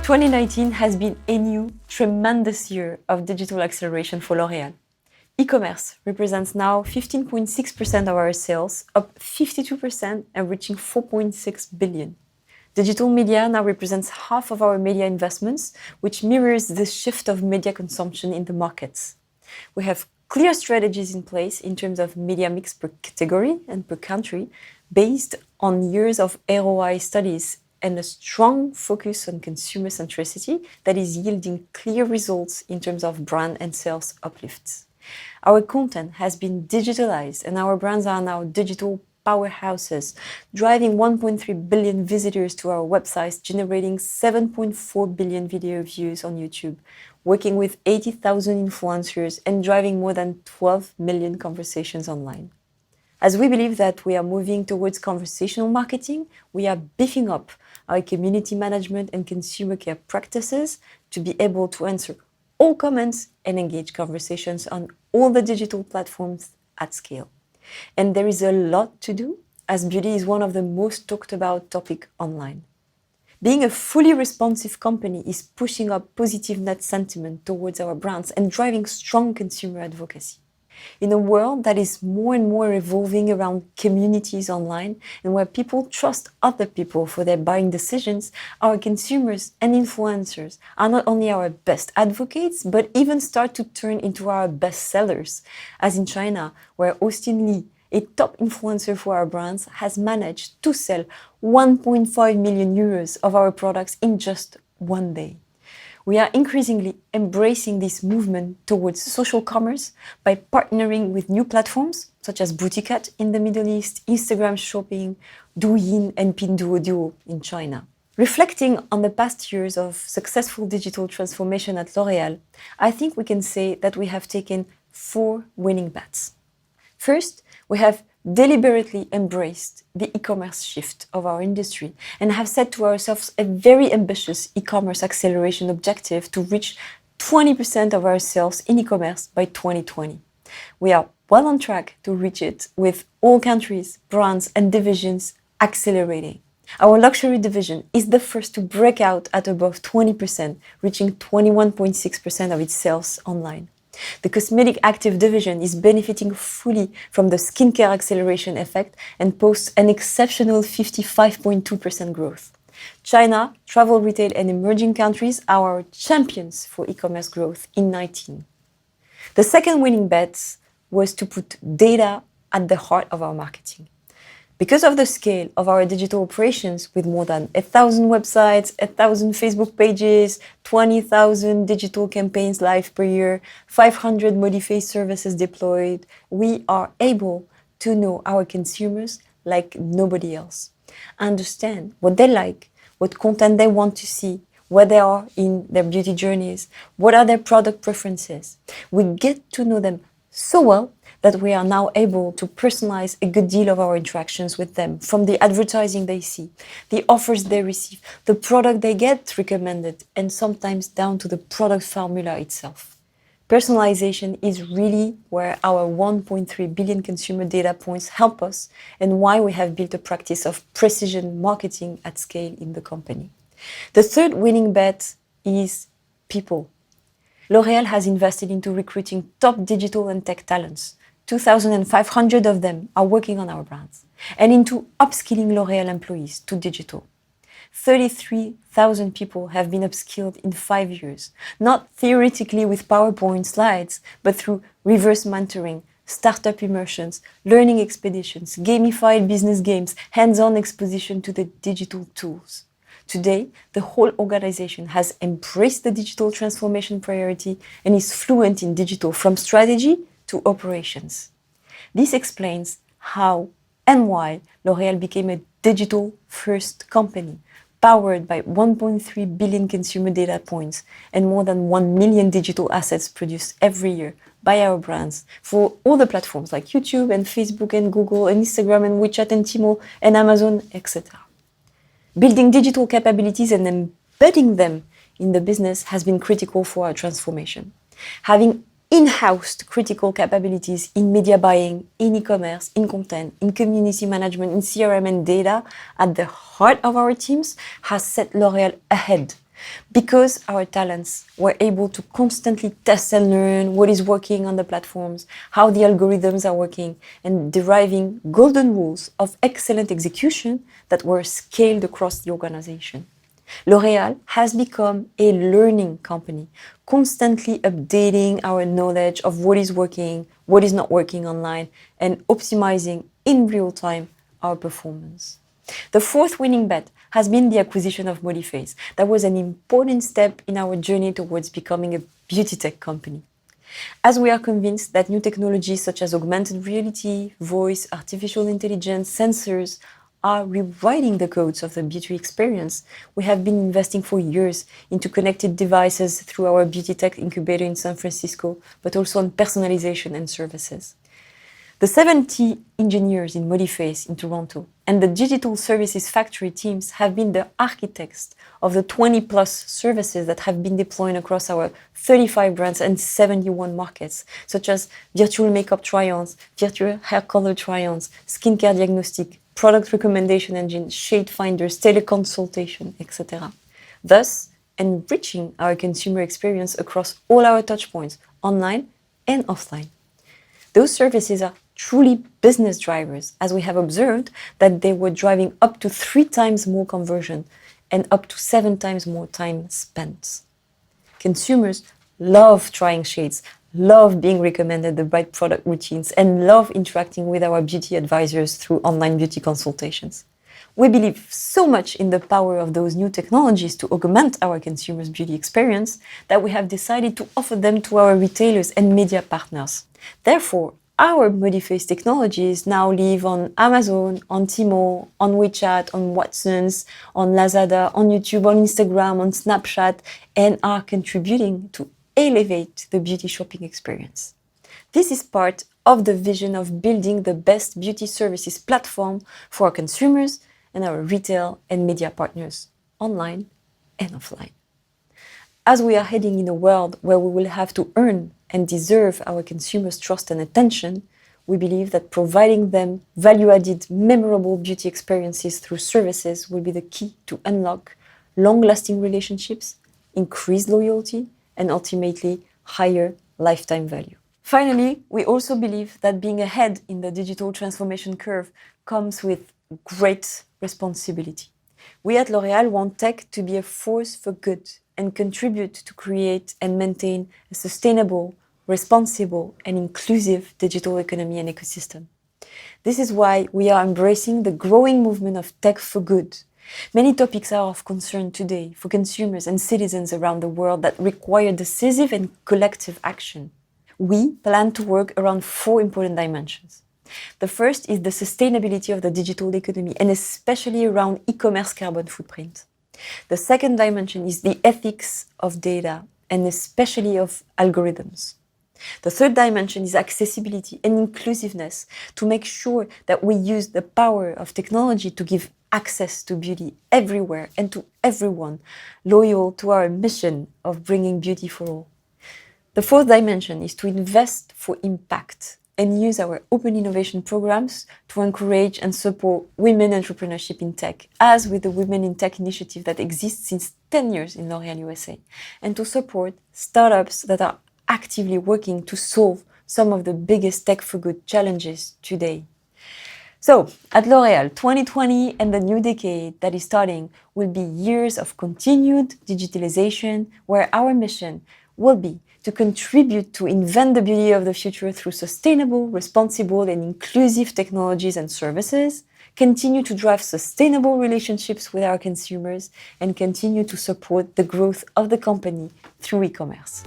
2019 has been a new, tremendous year of digital acceleration for L'Oréal. E-commerce represents now 15.6% of our sales, up 52% and reaching 4.6 billion. Digital media now represents half of our media investments, which mirrors the shift of media consumption in the markets. We have clear strategies in place in terms of media mix per category and per country, based on years of ROI studies and a strong focus on consumer centricity that is yielding clear results in terms of brand and sales uplifts. Our content has been digitalized and our brands are now digital powerhouses, driving 1.3 billion visitors to our websites, generating 7.4 billion video views on YouTube, working with 80,000 influencers and driving more than 12 million conversations online. As we believe that we are moving towards conversational marketing, we are beefing up our community management and consumer care practices to be able to answer all comments and engage conversations on all the digital platforms at scale. And there is a lot to do, as beauty is one of the most talked about topics online. Being a fully responsive company is pushing up positive net sentiment towards our brands and driving strong consumer advocacy. In a world that is more and more evolving around communities online and where people trust other people for their buying decisions, our consumers and influencers are not only our best advocates, but even start to turn into our best sellers, as in China, where Austin Li, a top influencer for our brands, has managed to sell 1.5 million euros of our products in just one day. We are increasingly embracing this movement towards social commerce by partnering with new platforms such as Boutiquette in the Middle East, Instagram Shopping, Douyin and Pinduoduo in China. Reflecting on the past years of successful digital transformation at L'Oréal, I think we can say that we have taken 4 winning bets. First, we have deliberately embraced the e-commerce shift of our industry and have set to ourselves a very ambitious e-commerce acceleration objective to reach 20% of our sales in e-commerce by 2020. We are well on track to reach it, with all countries, brands and divisions accelerating. Our luxury division is the first to break out at above 20%, reaching 21.6% of its sales online. The Cosmetic Active division is benefiting fully from the skincare acceleration effect and posts an exceptional 55.2% growth. China, travel retail and emerging countries are our champions for e-commerce growth in 2019. The second winning bet was to put data at the heart of our marketing. Because of the scale of our digital operations, with more than 1,000 websites, 1,000 Facebook pages, 20,000 digital campaigns live per year, 500 Modiface services deployed, we are able to know our consumers like nobody else. Understand what they like, what content they want to see, where they are in their beauty journeys, what are their product preferences. We get to know them so well that we are now able to personalize a good deal of our interactions with them, from the advertising they see, the offers they receive, the product they get recommended, and sometimes down to the product formula itself. Personalization is really where our 1.3 billion consumer data points help us, and why we have built a practice of precision marketing at scale in the company. The third winning bet is people. L'Oréal has invested into recruiting top digital and tech talents. 2,500 of them are working on our brands, and into upskilling L'Oréal employees to digital. 33,000 people have been upskilled in 5 years, not theoretically with PowerPoint slides, but through reverse mentoring, startup immersions, learning expeditions, gamified business games, hands-on exposition to the digital tools. Today, the whole organization has embraced the digital transformation priority and is fluent in digital from strategy to operations. This explains how and why L'Oréal became a digital-first company, powered by 1.3 billion consumer data points and more than 1 million digital assets produced every year by our brands for all the platforms like YouTube and Facebook and Google and Instagram and WeChat and Tmall and Amazon, etc. Building digital capabilities and embedding them in the business has been critical for our transformation. Having in-house critical capabilities in media buying, in e-commerce, in content, in community management, in CRM and data at the heart of our teams has set L'Oréal ahead Because our talents were able to constantly test and learn what is working on the platforms, how the algorithms are working, and deriving golden rules of excellent execution that were scaled across the organization. L'Oréal has become a learning company, constantly updating our knowledge of what is working, what is not working online, and optimizing in real time our performance. The fourth winning bet has been the acquisition of Modiface. That was an important step in our journey towards becoming a beauty tech company. As we are convinced that new technologies such as augmented reality, voice, artificial intelligence, sensors are rewriting the codes of the beauty experience, we have been investing for years into connected devices through our beauty tech incubator in San Francisco, but also on personalization and services. The 70 engineers in Modiface in Toronto and the digital services factory teams have been the architects of the 20 plus services that have been deployed across our 35 brands and 71 markets, such as virtual makeup try-ons, virtual hair color try-ons, skincare diagnostic, product recommendation engine, shade finders, teleconsultation, etc. Thus, enriching our consumer experience across all our touchpoints, online and offline. Those services are truly business drivers, as we have observed that they were driving up to 3 times more conversion and up to 7 times more time spent. Consumers love trying shades, love being recommended the right product routines, and love interacting with our beauty advisors through online beauty consultations. We believe so much in the power of those new technologies to augment our consumers' beauty experience that we have decided to offer them to our retailers and media partners. Therefore, our Modiface technologies now live on Amazon, on Tmall, on WeChat, on Watsons, on Lazada, on YouTube, on Instagram, on Snapchat, and are contributing to elevate the beauty shopping experience. This is part of the vision of building the best beauty services platform for our consumers and our retail and media partners, online and offline. As we are heading in a world where we will have to earn and deserve our consumers' trust and attention, we believe that providing them value-added, memorable beauty experiences through services will be the key to unlock long-lasting relationships, increase loyalty, and ultimately higher lifetime value. Finally, we also believe that being ahead in the digital transformation curve comes with great responsibility. We at L'Oréal want tech to be a force for good and contribute to create and maintain a sustainable, responsible, and inclusive digital economy and ecosystem. This is why we are embracing the growing movement of tech for good. Many topics are of concern today for consumers and citizens around the world that require decisive and collective action. We plan to work around 4 important dimensions. The first is the sustainability of the digital economy, and especially around e-commerce carbon footprint. The second dimension is the ethics of data, and especially of algorithms. The third dimension is accessibility and inclusiveness, to make sure that we use the power of technology to give access to beauty everywhere and to everyone, loyal to our mission of bringing beauty for all. The fourth dimension is to invest for impact and use our open innovation programs to encourage and support women entrepreneurship in tech, as with the Women in Tech initiative that exists since 10 years in L'Oréal USA, and to support startups that are actively working to solve some of the biggest tech for good challenges today. So, at L'Oréal, 2020 and the new decade that is starting will be years of continued digitalization, where our mission will be to contribute to invent the beauty of the future through sustainable, responsible, and inclusive technologies and services, continue to drive sustainable relationships with our consumers, and continue to support the growth of the company through e-commerce.